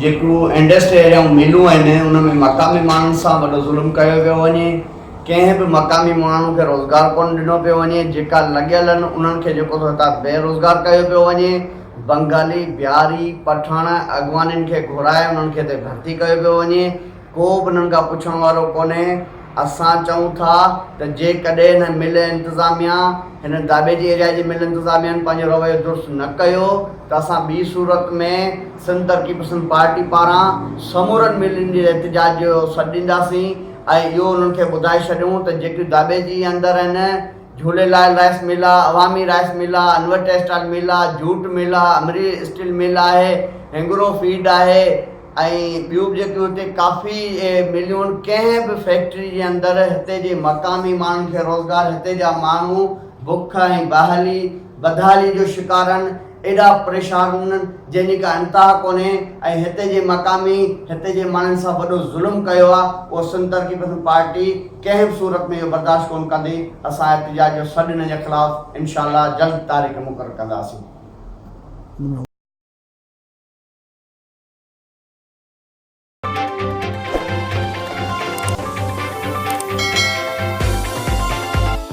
जेको industry area मिलूं आहिनि उन में मक़ामी माण्हुनि सां वॾो ज़ुल्म कयो पियो वञे। कंहिं बि मक़ामी माण्हू खे रोज़गार कोन ॾिनो पियो वञे। जेका लॻियल आहिनि उन्हनि खे जेको हितां बेरोज़गार कयो पियो वञे। बंगाली, बिहारी, पठान अॻवाननि खे घुराए उन्हनि खे हिते भर्ती कयो पियो वञे। को बि उन्हनि खां पुछण वारो कोन्हे। असां चऊं था त जेकॾहिं हिन मिल इंतिज़ामिया हिन दाबेजी एरिया जी मिल इंतिज़ामिया पंहिंजो रवैयो दुरुस्त न कयो त असां ॿी सूरत में सिंध तरक़ी पसंद पार्टी पारां समूरनि मिलनि जे एहतिजाज जो सॾु ॾींदासीं ऐं इहो उन्हनि खे ॿुधाए छॾियूं त जेकी दाबेजी अंदरि आहिनि, झूलेलाल राइस मिल आहे, अवामी राइस मिल आहे, अनवर टेक्सटाइल मिल आहे, जूट मिल आहे, अमरी स्टील मिल आहे, हिंगरो फीड आहे ऐं ॿियूं बि जेकियूं हिते काफ़ी मिलियूं आहिनि। कंहिं बि फैक्ट्री जे अंदरि हिते जे मक़ामी माण्हुनि खे रोज़गार, हिते जा माण्हू बुख ऐं बदहाली जो शिकार आहिनि। एॾा परेशान आहिनि जंहिंजी का अंतहा कोन्हे ऐं हिते जे मक़ामी हिते जे माण्हुनि सां वॾो ज़ुल्म कयो आहे। उहो सिंध तरक़ी पसंद पार्टी कंहिं बि सूरत में इहो बर्दाश्त कोन कंदी। असां एहतिजाज जो सॾु हिन जे ख़िलाफ़ु इंशाअल्लाह जल्द तारीख़ मुक़ररु कंदासीं।